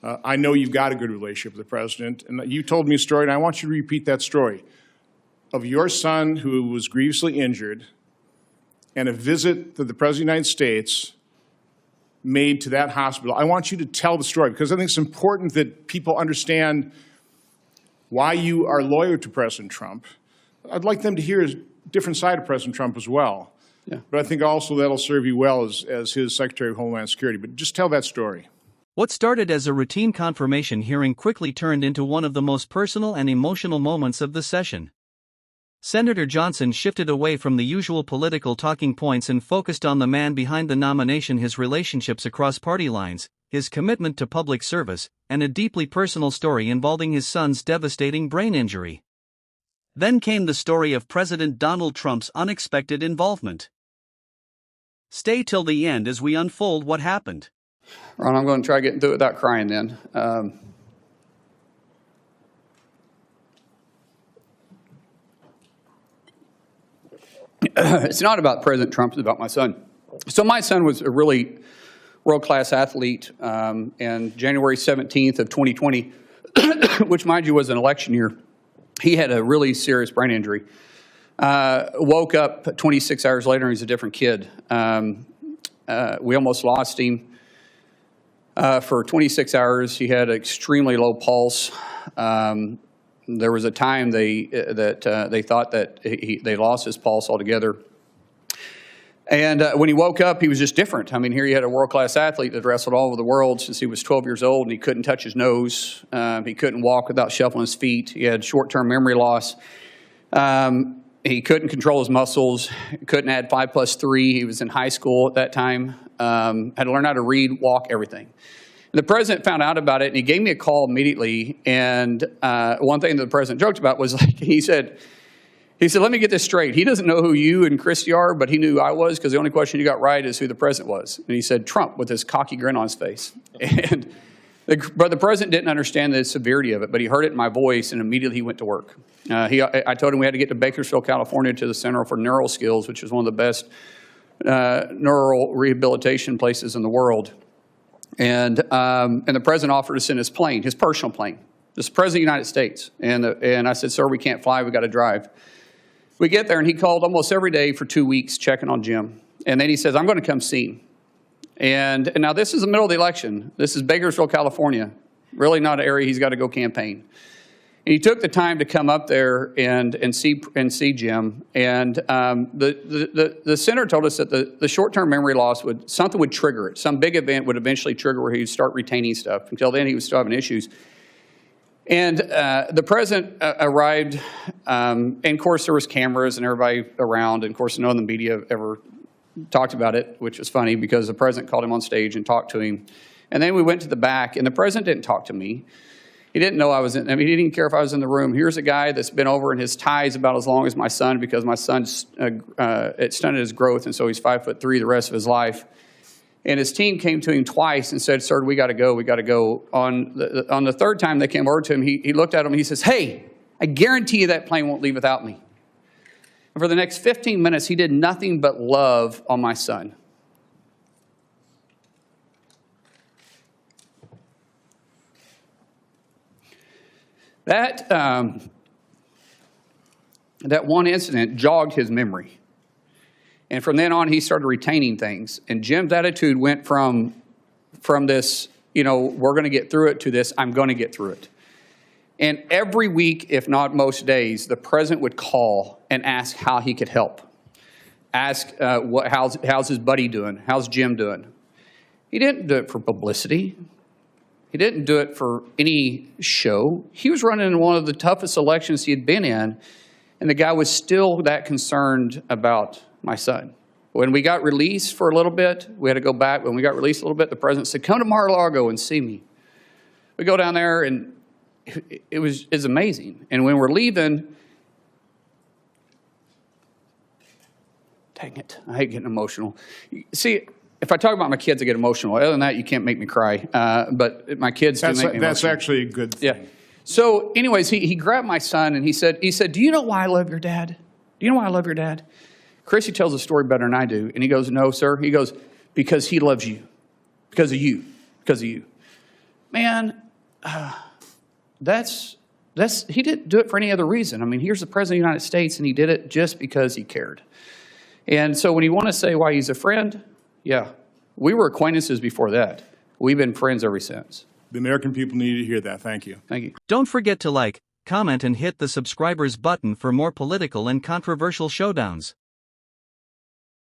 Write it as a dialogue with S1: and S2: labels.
S1: I know you've got a good relationship with the president, and you told me a story, and I want you to repeat that story of your son who was grievously injured and a visit that the President of the United States made to that hospital. I want you to tell the story because I think it's important that people understand why you are loyal to President Trump. I'd like them to hear a different side of President Trump as well. Yeah. But I think also that'll serve you well as his Secretary of Homeland Security. But just tell that story.
S2: What started as a routine confirmation hearing quickly turned into one of the most personal and emotional moments of the session. Senator Johnson shifted away from the usual political talking points and focused on the man behind the nomination, his relationships across party lines, his commitment to public service, and a deeply personal story involving his son's devastating brain injury. Then came the story of President Donald Trump's unexpected involvement. Stay till the end as we unfold what happened.
S3: Ron, I'm going to try to get through it without crying then. It's not about President Trump, it's about my son. So my son was a really world-class athlete, and January 17th of 2020, which mind you was an election year, he had a really serious brain injury. Woke up 26 hours later and he's a different kid. We almost lost him. For 26 hours, he had an extremely low pulse. There was a time they thought that they lost his pulse altogether. And when he woke up, he was just different. I mean, here he had a world-class athlete that wrestled all over the world since he was 12 years old, and he couldn't touch his nose. He couldn't walk without shuffling his feet. He had short-term memory loss. He couldn't control his muscles. Couldn't add 5+3. He was in high school at that time. Had to learn how to read, walk, everything. The president found out about it, and he gave me a call immediately. And one thing that the president joked about was, like, he said, let me get this straight. He doesn't know who you and Christy are, but he knew who I was because the only question you got right is who the president was. And he said, Trump, with this cocky grin on his face. And but the president didn't understand the severity of it, but he heard it in my voice, and immediately he went to work. I told him we had to get to Bakersfield, California, to the Center for Neural Skills, which is one of the best neural rehabilitation places in the world. And the president offered to send his plane, his personal plane. This is the president of the United States. And I said, sir, we can't fly. We got to drive. We get there, and he called almost every day for 2 weeks checking on Jim. And then he says, I'm going to come see him. And now this is the middle of the election. This is Bakersfield, California. Really not an area he's got to go campaign. And he took the time to come up there and see Jim. And the center told us that the short-term memory loss something would trigger it. Some big event would eventually trigger where he'd start retaining stuff. Until then, he was still having issues. And the president arrived, and of course there was cameras and everybody around, and of course none of the media ever talked about it, which was funny because the president called him on stage and talked to him. And then we went to the back, and the president didn't talk to me. He didn't know I was in, I mean, he didn't even care if I was in the room. Here's a guy that's been over in his ties about as long as my son because my son, it stunted his growth, and so he's 5'3" the rest of his life. And his team came to him twice and said, sir, we got to go, we got to go. On the third time they came over to him, he looked at him and he says, hey, I guarantee you that plane won't leave without me. And for the next 15 minutes, he did nothing but love on my son. That one incident jogged his memory. And from then on, he started retaining things. And Jim's attitude went from this, you know, we're going to get through it, to this, I'm going to get through it. And every week, if not most days, the president would call and ask how he could help. Ask, how's his buddy doing? How's Jim doing? He didn't do it for publicity. He didn't do it for any show. He was running in one of the toughest elections he had been in, and the guy was still that concerned about my son. When we got released for a little bit, we had to go back. When we got released a little bit, the president said, come to Mar-a-Lago and see me. We go down there, and it's amazing. And when we're leaving, dang it, I hate getting emotional. See, if I talk about my kids, I get emotional. Other than that, you can't make me cry. But my kids do make me emotional.
S1: That's actually a good thing.
S3: Yeah. So anyways, he grabbed my son, and he said, do you know why I love your dad? Do you know why I love your dad? Chrissy tells the story better than I do. And he goes, no, sir. He goes, because he loves you. Because of you. Because of you. Man, he didn't do it for any other reason. I mean, here's the President of the United States, and he did it just because he cared. And so when you want to say why he's a friend, yeah, we were acquaintances before that. We've been friends ever since.
S1: The American people need to hear that. Thank you.
S3: Thank you.
S2: Don't forget to like, comment and hit the subscribers button for more political and controversial showdowns.